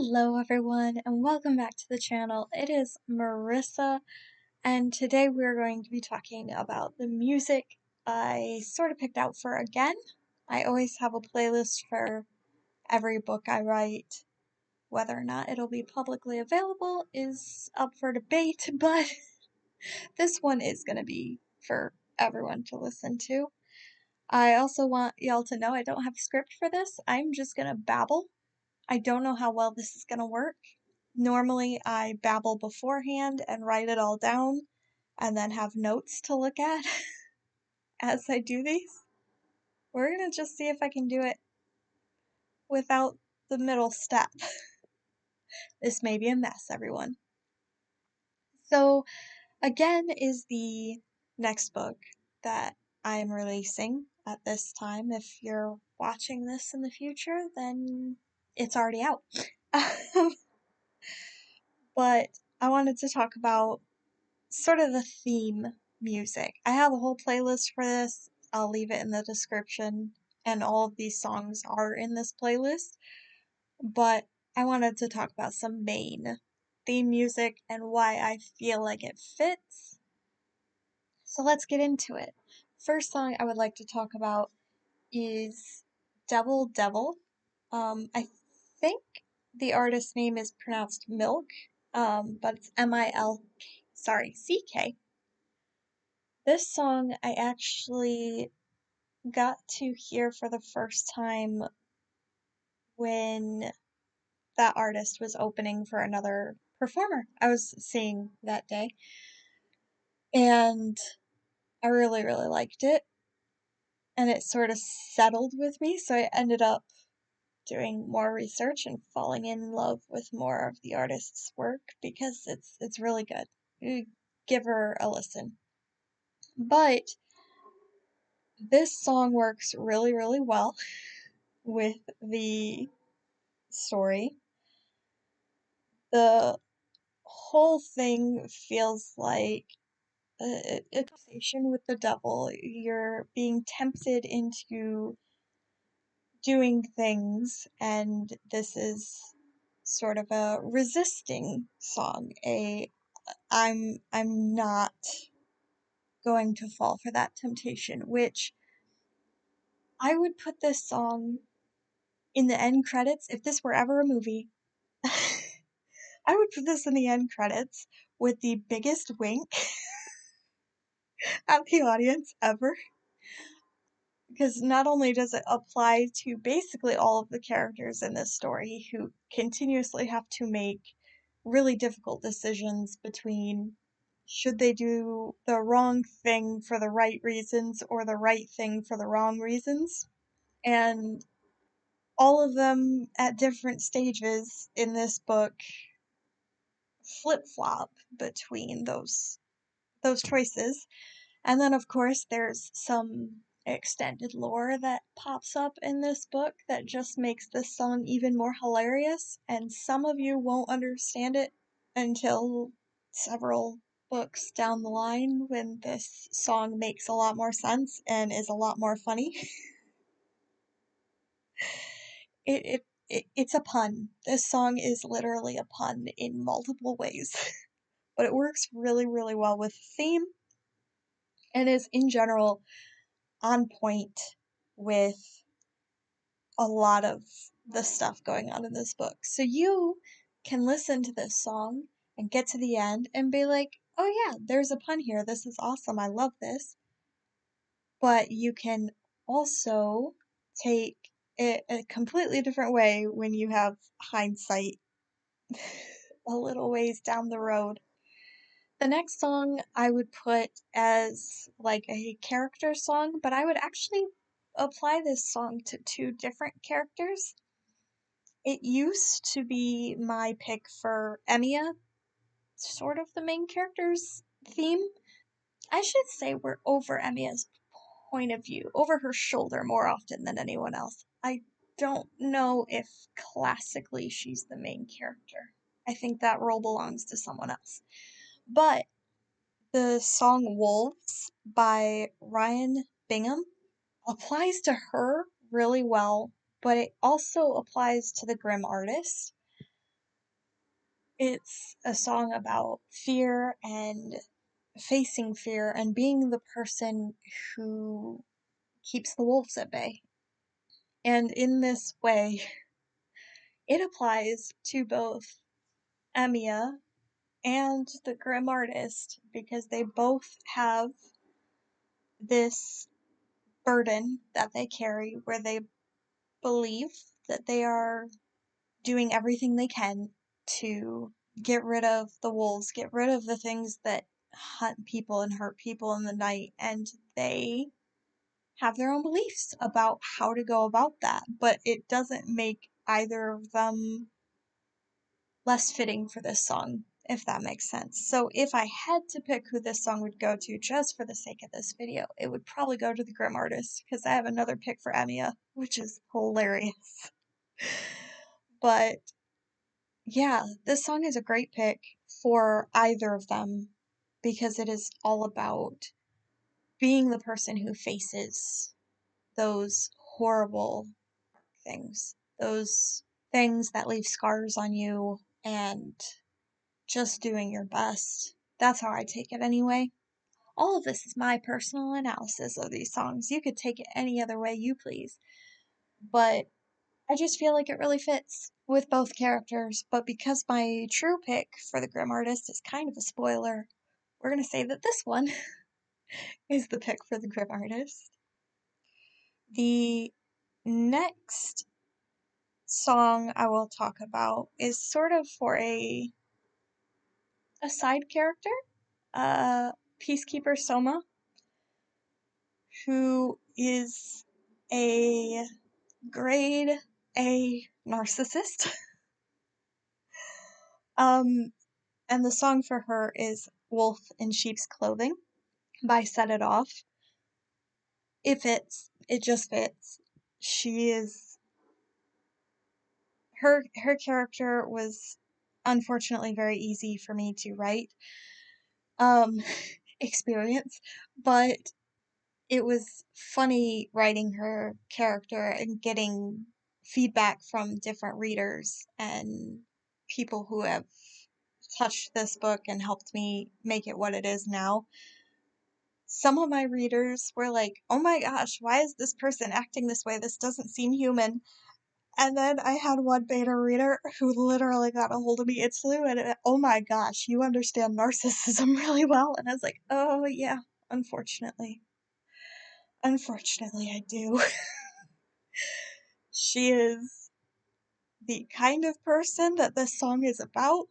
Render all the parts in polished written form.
Hello everyone and welcome back to the channel. It is Marissa and today we're going to be talking about the music I sort of picked out for Again. I always have a playlist for every book I write. Whether or not it'll be publicly available is up for debate, but this one is going to be for everyone to listen to. I also want y'all to know I don't have a script for this. I'm just going to babble. I don't know how well this is going to work. Normally, I babble beforehand and write it all down and then have notes to look at as I do these. We're going to just see if I can do it without the middle step. This may be a mess, everyone. So, Again is the next book that I am releasing at this time. If you're watching this in the future, then it's already out. But I wanted to talk about sort of the theme music. I have a whole playlist for this. I'll leave it in the description, and all of these songs are in this playlist. But I wanted to talk about some main theme music and why I feel like it fits. So let's get into it. First song I would like to talk about is Devil Devil. I think the artist's name is pronounced Milk, but it's CK. This song I actually got to hear for the first time when that artist was opening for another performer I was seeing that day. And I really, really liked it. And it sort of settled with me, so I ended up doing more research and falling in love with more of the artist's work because it's really good. You give her a listen. But this song works really, really well with the story. The whole thing feels like a conversation with the devil. You're being tempted into doing things, and this is sort of a resisting song. I'm not going to fall for that temptation, which I would put this song in the end credits if this were ever a movie. I would put this in the end credits with the biggest wink at the audience ever. Because not only does it apply to basically all of the characters in this story who continuously have to make really difficult decisions between should they do the wrong thing for the right reasons or the right thing for the wrong reasons. And all of them at different stages in this book flip-flop between those choices. And then, of course, there's some extended lore that pops up in this book that just makes this song even more hilarious, and some of you won't understand it until several books down the line when this song makes a lot more sense and is a lot more funny. It's a pun. This song is literally a pun in multiple ways, but it works really, really well with the theme and is in general on point with a lot of the stuff going on in this book. So you can listen to this song and get to the end and be like, oh yeah, there's a pun here. This is awesome. I love this. But you can also take it a completely different way when you have hindsight a little ways down the road. The next song I would put as like a character song, but I would actually apply this song to two different characters. It used to be my pick for Emiya, sort of the main character's theme. I should say we're over Emiya's point of view, over her shoulder more often than anyone else. I don't know if classically she's the main character. I think that role belongs to someone else. But the song Wolves by Ryan Bingham applies to her really well, but it also applies to the Grim Artist. It's a song about fear and facing fear and being the person who keeps the wolves at bay. And in this way, it applies to both Emiya and the Grim Artist because they both have this burden that they carry where they believe that they are doing everything they can to get rid of the wolves, get rid of the things that hunt people and hurt people in the night, and they have their own beliefs about how to go about that, but it doesn't make either of them less fitting for this song, if that makes sense. So if I had to pick who this song would go to just for the sake of this video, it would probably go to the Grim Artist, because I have another pick for Emiya, which is hilarious. But yeah, this song is a great pick for either of them, because it is all about being the person who faces those horrible things, those things that leave scars on you, and just doing your best. That's how I take it anyway. All of this is my personal analysis of these songs. You could take it any other way you please, but I just feel like it really fits with both characters. But because my true pick for the Grim Artist is kind of a spoiler, we're going to say that this one is the pick for the Grim Artist. The next song I will talk about is sort of for a side character, Peacekeeper Soma, who is a grade A narcissist. And the song for her is Wolf in Sheep's Clothing by Set It Off. It fits. It just fits. She is... Her character was unfortunately very easy for me to write. Experience. But it was funny writing her character and getting feedback from different readers and people who have touched this book and helped me make it what it is now. Some of my readers were like, oh my gosh, why is this person acting this way? This doesn't seem human. And then I had one beta reader who literally got a hold of me instantly and, oh my gosh, you understand narcissism really well. And I was like, oh yeah, unfortunately. Unfortunately, I do. She is the kind of person that this song is about.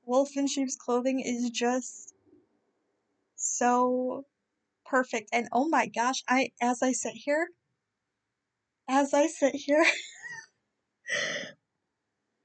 Wolf in Sheep's Clothing is just so perfect. And oh my gosh, as I sit here,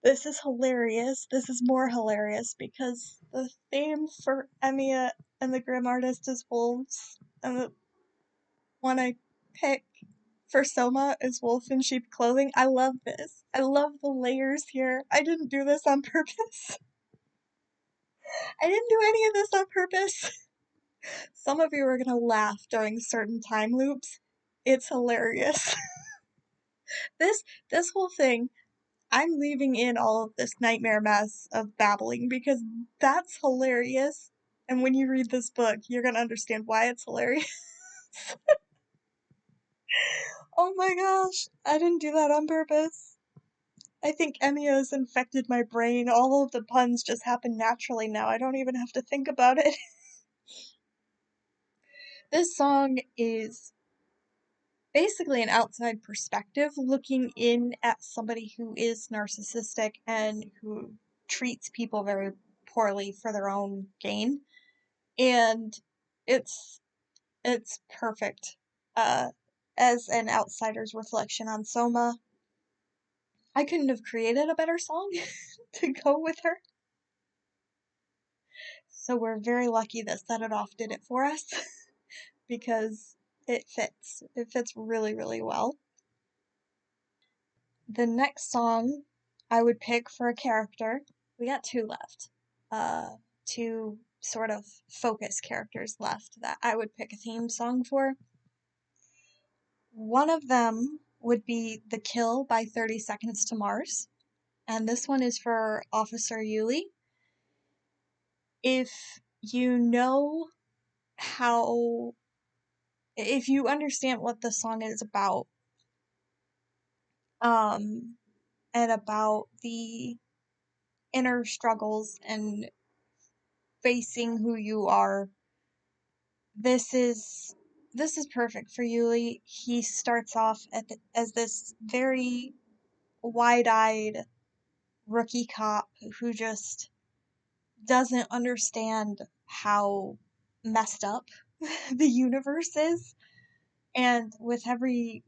this is hilarious. This is more hilarious because the theme for Emiya and the Grim Artist is wolves, and the one I pick for Soma is Wolf in Sheep Clothing. I love this. I love the layers here. I didn't do this on purpose. I didn't do any of this on purpose. Some of you are gonna laugh during certain time loops. It's hilarious. This whole thing, I'm leaving in all of this nightmare mess of babbling because that's hilarious. And when you read this book, you're gonna understand why it's hilarious. Oh my gosh, I didn't do that on purpose. I think Emiya has infected my brain. All of the puns just happen naturally now. I don't even have to think about it. This song is basically an outside perspective looking in at somebody who is narcissistic and who treats people very poorly for their own gain. And it's perfect. As an outsider's reflection on Soma, I couldn't have created a better song to go with her. So we're very lucky that Set It Off did it for us because it fits. It fits really, really well. The next song I would pick for a character, we got two left. Two sort of focus characters left that I would pick a theme song for. One of them would be The Kill by 30 Seconds to Mars, and this one is for Officer Yuli. If you know how, if you understand what the song is about, um, and about the inner struggles and facing who you are, this is perfect for Yuli. He starts off as this very wide-eyed rookie cop who just doesn't understand how messed up the universe is. And with every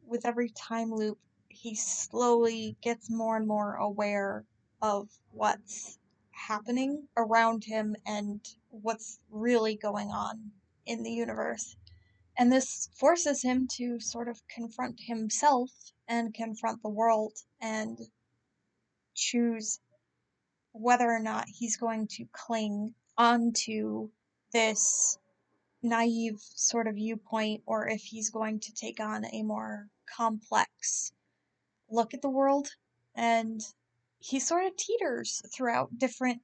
time loop, he slowly gets more and more aware of what's happening around him and what's really going on in the universe. And this forces him to sort of confront himself and confront the world and choose whether or not he's going to cling onto this naive sort of viewpoint or if he's going to take on a more complex look at the world. And he sort of teeters throughout different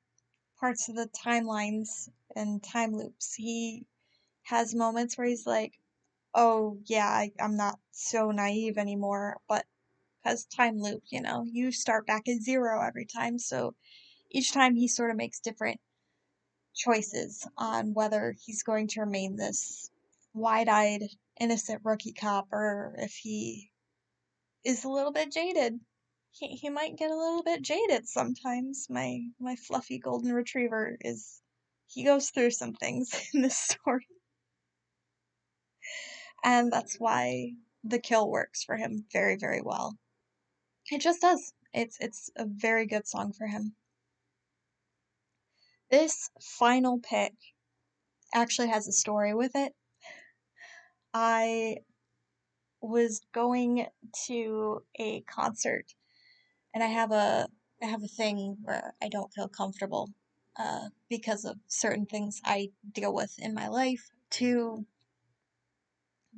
parts of the timelines and time loops. He has moments where he's like, oh yeah, I'm not so naive anymore, but because time loop, you start back at zero every time, so each time he sort of makes different choices on whether he's going to remain this wide-eyed, innocent rookie cop or if he is a little bit jaded. He might get a little bit jaded sometimes. My fluffy golden retriever he goes through some things in this story. And that's why the kill works for him very, very well. It just does. It's a very good song for him. This final pick actually has a story with it. I was going to a concert, and I have a thing where I don't feel comfortable because of certain things I deal with in my life to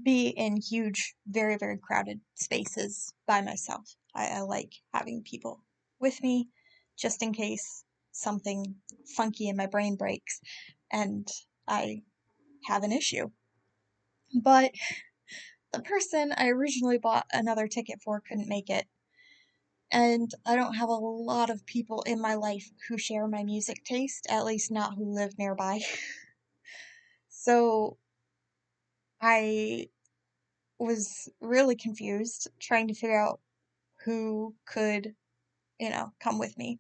be in huge, very, very crowded spaces by myself. I like having people with me just in case something funky in my brain breaks and I have an issue. But the person I originally bought another ticket for couldn't make it. And I don't have a lot of people in my life who share my music taste, at least not who live nearby. So I was really confused trying to figure out who could, come with me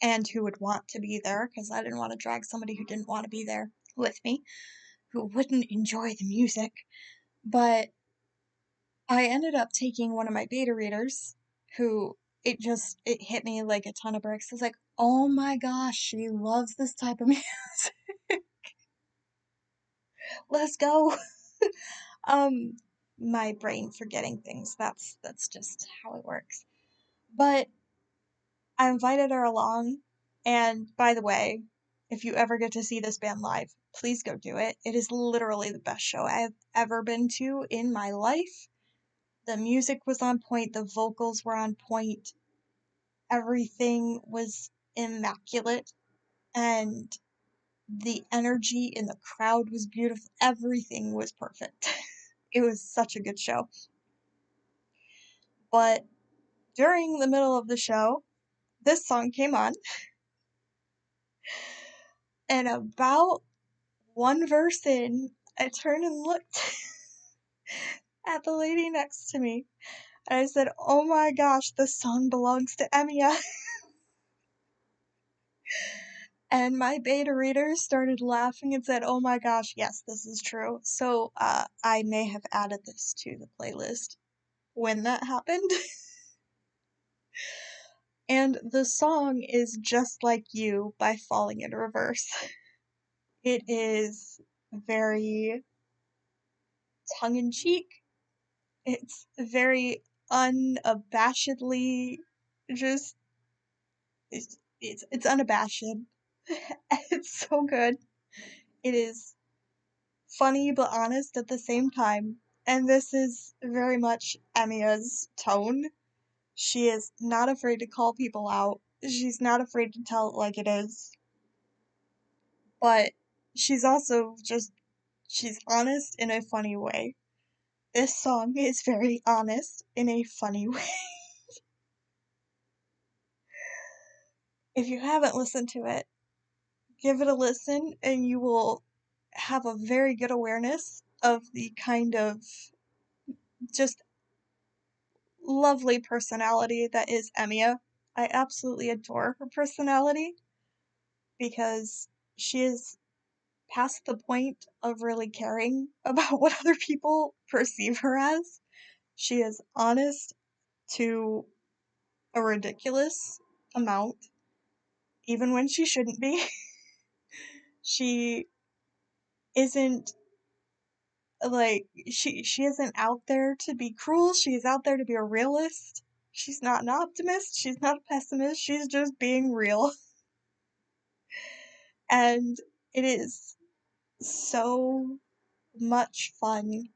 and who would want to be there because I didn't want to drag somebody who didn't want to be there with me, who wouldn't enjoy the music. But I ended up taking one of my beta readers who it hit me like a ton of bricks. I was like, oh my gosh, she loves this type of music. Let's go. um, my brain forgetting things. That's just how it works. But I invited her along, and by the way, if you ever get to see this band live, please go do it. It is literally the best show I have ever been to in my life. The music was on point, the vocals were on point, everything was immaculate, and the energy in the crowd was beautiful. Everything was perfect. It was such a good show. But during the middle of the show, this song came on, and about one verse in, I turned and looked at the lady next to me, and I said, oh my gosh, this song belongs to Emiya. And my beta readers started laughing and said, oh my gosh, yes, this is true. So I may have added this to the playlist when that happened. And the song is Just Like You by Falling in Reverse. It is very tongue-in-cheek. It's very unabashedly just, it's unabashed. It's so good. It is funny but honest at the same time. And this is very much Emiya's tone. She is not afraid to call people out. She's not afraid to tell it like it is. But she's also she's honest in a funny way. This song is very honest in a funny way. If you haven't listened to it, give it a listen and you will have a very good awareness of the kind of just lovely personality that is Emiya. I absolutely adore her personality because she is past the point of really caring about what other people perceive her as. She is honest to a ridiculous amount, even when she shouldn't be. She isn't she isn't out there to be cruel, she's out there to be a realist. She's not an optimist, she's not a pessimist, she's just being real. And it is so much fun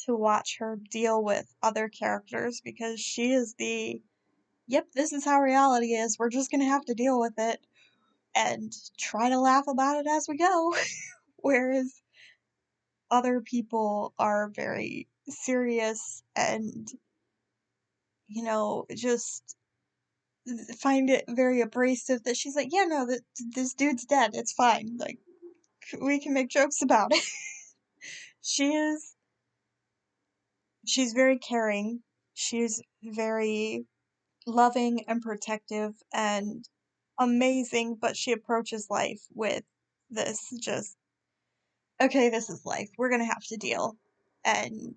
to watch her deal with other characters because she is yep, this is how reality is, we're just gonna have to deal with it and try to laugh about it as we go. Whereas other people are very serious and, just find it very abrasive that she's like, yeah, no, this dude's dead, it's fine. Like, we can make jokes about it. She is, she's very caring. She's very loving and protective and amazing, but she approaches life with this just, okay, this is life. We're gonna have to deal. And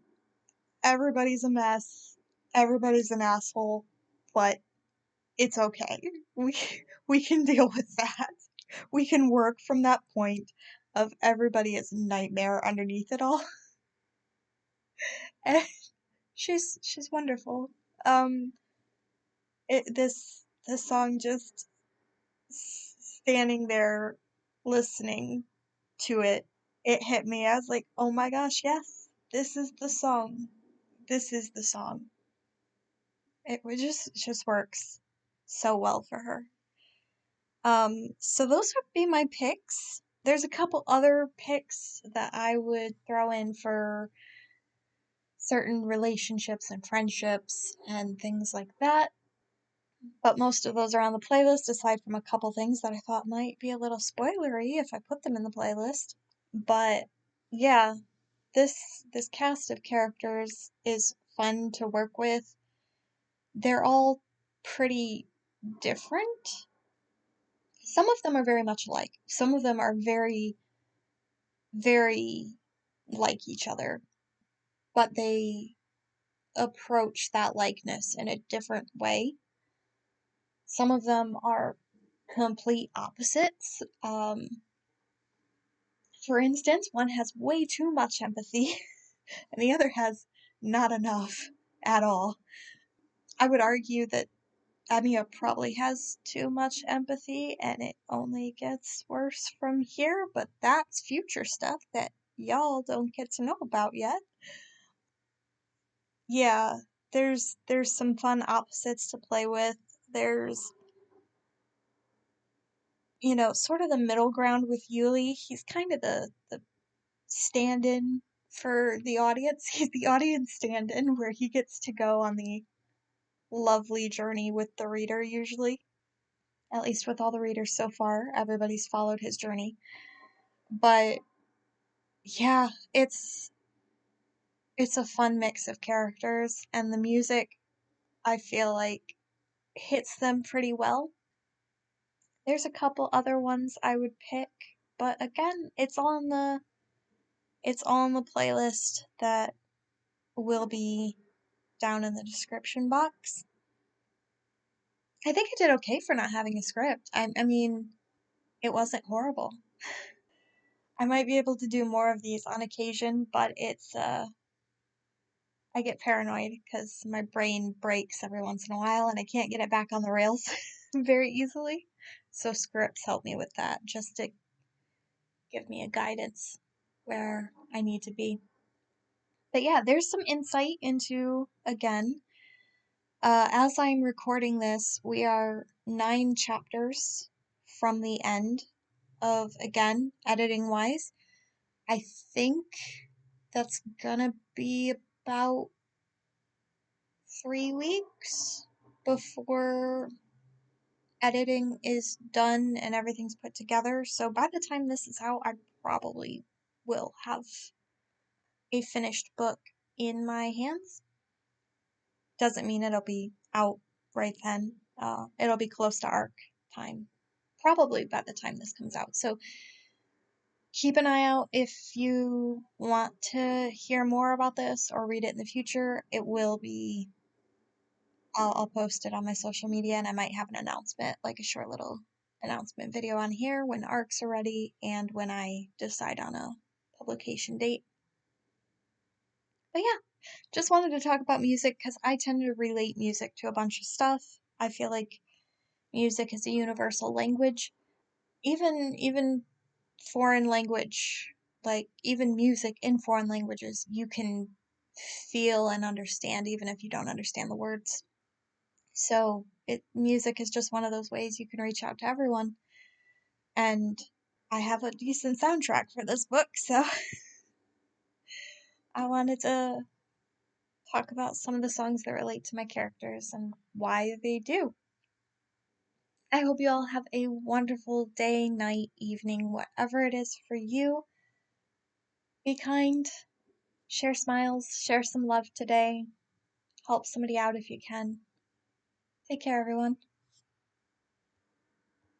everybody's a mess. Everybody's an asshole, but it's okay. We we can deal with that. We can work from that point of everybody is a nightmare underneath it all. And she's wonderful. Um, this song just standing there listening to it, it hit me. I was like, oh my gosh, yes, this is the song. This is the song. It just works so well for her. So those would be my picks. There's a couple other picks that I would throw in for certain relationships and friendships and things like that. But most of those are on the playlist, aside from a couple things that I thought might be a little spoilery if I put them in the playlist. But yeah, this cast of characters is fun to work with. They're all pretty different. Some of them are very much alike. Some of them are very, very like each other, but they approach that likeness in a different way. Some of them are complete opposites. For instance, one has way too much empathy, and the other has not enough at all. I would argue that Amiya probably has too much empathy, and it only gets worse from here, but that's future stuff that y'all don't get to know about yet. Yeah, there's some fun opposites to play with. There's, sort of the middle ground with Yuli. He's kind of the stand-in for the audience. He's the audience stand-in where he gets to go on the lovely journey with the reader usually. At least with all the readers so far, everybody's followed his journey. But yeah, it's a fun mix of characters, and the music, I feel like, hits them pretty well. There's a couple other ones I would pick, but again, it's all in the playlist that will be down in the description box. I think I did okay for not having a script. I mean, it wasn't horrible. I might be able to do more of these on occasion, but I get paranoid because my brain breaks every once in a while and I can't get it back on the rails very easily. So scripts help me with that, just to give me a guidance where I need to be. But yeah, there's some insight into, again, As I'm recording this, we are 9 chapters from the end of, again, editing wise. I think that's gonna be about 3 weeks before editing is done and everything's put together. So by the time this is out, I probably will have a finished book in my hands. Doesn't mean it'll be out right then. It'll be close to ARC time, probably by the time this comes out. So keep an eye out if you want to hear more about this or read it in the future. It will be, I'll post it on my social media, and I might have an announcement, like a short little announcement video on here when ARCs are ready and when I decide on a publication date. But yeah, just wanted to talk about music because I tend to relate music to a bunch of stuff. I feel like music is a universal language. Even foreign language, like even music in foreign languages, you can feel and understand even if you don't understand the words. So music is just one of those ways you can reach out to everyone. And I have a decent soundtrack for this book, so I wanted to talk about some of the songs that relate to my characters and why they do. I hope you all have a wonderful day, night, evening, whatever it is for you. Be kind, share smiles, share some love today, help somebody out if you can. Take care, everyone.